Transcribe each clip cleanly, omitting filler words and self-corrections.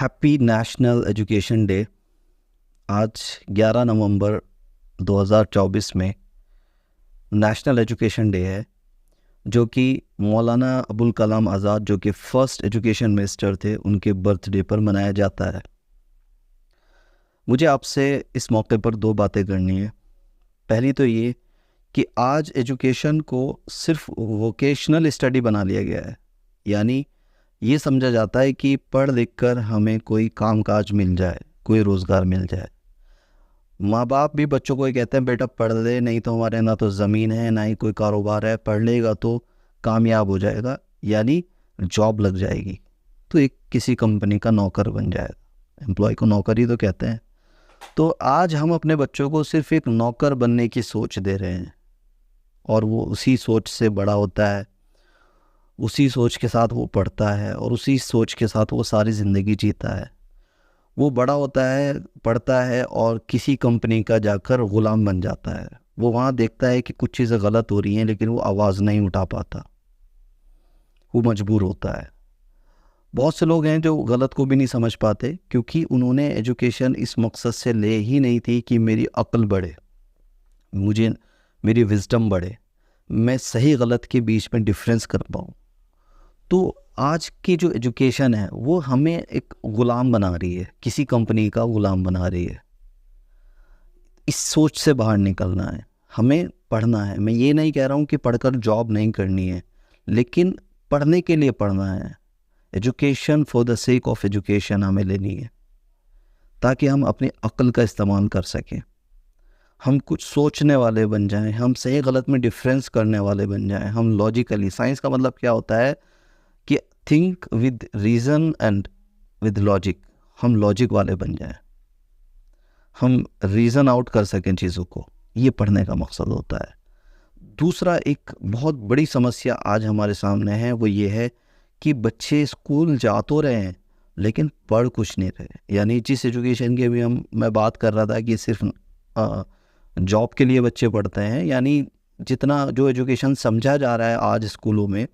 Happy national education day. आज 11 नवंबर 2024 में national education day है, जो कि मौलाना अबुल कलाम आज़ाद, जो कि फर्स्ट एजुकेशन मिनिस्टर थे, उनके बर्थडे पर मनाया जाता है। मुझे आपसे इस मौके पर दो बातें करनी है। पहली तो ये कि आज एजुकेशन को सिर्फ वोकेशनल स्टडी बना लिया गया है, यानी ये समझा जाता है कि पढ़ लिख कर हमें कोई कामकाज मिल जाए, कोई रोज़गार मिल जाए। माँ बाप भी बच्चों को ये कहते हैं, बेटा पढ़ ले, नहीं तो हमारे ना तो ज़मीन है ना ही कोई कारोबार है, पढ़ लेगा तो कामयाब हो जाएगा, यानी जॉब लग जाएगी, तो एक किसी कंपनी का नौकर बन जाएगा। एम्प्लॉय को नौकर ही तो कहते हैं। तो आज हम अपने बच्चों को सिर्फ एक नौकर बनने की सोच दे रहे हैं, और वो उसी सोच से बड़ा होता है, उसी सोच के साथ वो पढ़ता है और उसी सोच के साथ वो सारी ज़िंदगी जीता है। वो बड़ा होता है, पढ़ता है और किसी कंपनी का जाकर ग़ुलाम बन जाता है। वो वहाँ देखता है कि कुछ चीज़ें गलत हो रही हैं, लेकिन वो आवाज़ नहीं उठा पाता, वो मजबूर होता है। बहुत से लोग हैं जो गलत को भी नहीं समझ पाते, क्योंकि उन्होंने एजुकेशन इस मकसद से ले ही नहीं थी कि मेरी अक्ल बढ़े, मुझे मेरी विजडम बढ़े, मैं सही गलत के बीच में डिफरेंस कर पाऊँ। तो आज की जो एजुकेशन है वो हमें एक ग़ुलाम बना रही है, किसी कंपनी का ग़ुलाम बना रही है। इस सोच से बाहर निकलना है, हमें पढ़ना है। मैं ये नहीं कह रहा हूँ कि पढ़कर जॉब नहीं करनी है, लेकिन पढ़ने के लिए पढ़ना है। Education for the sake of education हमें लेनी है, ताकि हम अपनी अक्ल का इस्तेमाल कर सकें, हम कुछ सोचने वाले बन जाएं, हम सही गलत में डिफरेंस करने वाले बन जाएं, हम लॉजिकली, साइंस का मतलब क्या होता है कि think with reason and with logic, हम लॉजिक वाले बन जाएं, हम रीज़न आउट कर सकें चीज़ों को। ये पढ़ने का मकसद होता है। दूसरा, एक बहुत बड़ी समस्या आज हमारे सामने है, वो ये है कि बच्चे स्कूल जा तो रहे हैं लेकिन पढ़ कुछ नहीं रहे। यानी जिस एजुकेशन की अभी मैं बात कर रहा था कि सिर्फ जॉब के लिए बच्चे पढ़ते हैं, यानी जितना जो एजुकेशन समझा जा रहा है आज स्कूलों में,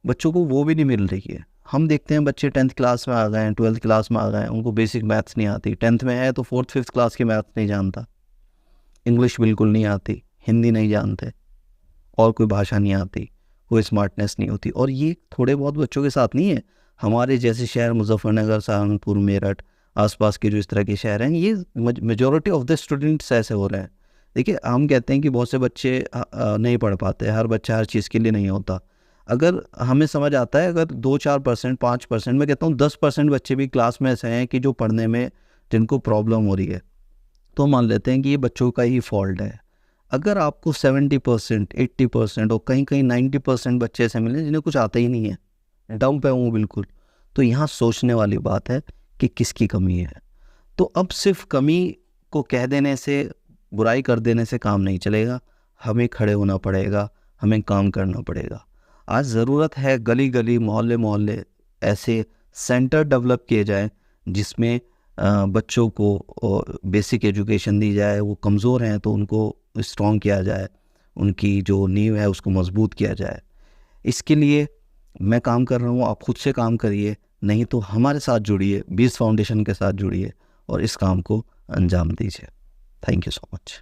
बच्चों को वो भी नहीं मिल रही है। हम देखते हैं बच्चे 10th क्लास में आ गए हैं, 12th क्लास में आ गए हैं, उनको बेसिक मैथ्स नहीं आती। 10th में है तो 4th 5th क्लास की मैथ्स नहीं जानता, इंग्लिश बिल्कुल नहीं आती, हिंदी नहीं जानते, और कोई भाषा नहीं आती, कोई स्मार्टनेस नहीं होती। और ये थोड़े बहुत बच्चों के साथ नहीं है, हमारे जैसे शहर मुजफ्फरनगर, सहारनपुर, मेरठ, आसपास के जो इस तरह के शहर हैं, ये मेजॉरिटी ऑफ द स्टूडेंट्स ऐसे हो रहे हैं। देखिए, हम कहते हैं कि बहुत से बच्चे नहीं पढ़ पाते, हर बच्चा हर चीज़ के लिए नहीं होता। अगर हमें समझ आता है, अगर 2-4%, 5%, मैं कहता हूँ 10% बच्चे भी क्लास में ऐसे हैं कि जो पढ़ने में जिनको प्रॉब्लम हो रही है, तो मान लेते हैं कि ये बच्चों का ही फॉल्ट है। अगर आपको 70%, 80% और कहीं कहीं 90% बच्चे ऐसे मिले जिन्हें कुछ आता ही नहीं है, डम पे हूँ बिल्कुल, तो यहाँ सोचने वाली बात है कि किसकी कमी है। तो अब सिर्फ कमी को कह देने से, बुराई कर देने से काम नहीं चलेगा, हमें खड़े होना पड़ेगा, हमें काम करना पड़ेगा। आज ज़रूरत है गली गली, मोहल्ले मोहल्ले ऐसे सेंटर डेवलप किए जाएं, जिसमें बच्चों को बेसिक एजुकेशन दी जाए। वो कमज़ोर हैं तो उनको स्ट्रॉन्ग किया जाए, उनकी जो नींव है उसको मजबूत किया जाए। इसके लिए मैं काम कर रहा हूँ, आप खुद से काम करिए, नहीं तो हमारे साथ जुड़िए, बीस फाउंडेशन के साथ जुड़िए और इस काम को अंजाम दीजिए। Thank you so much.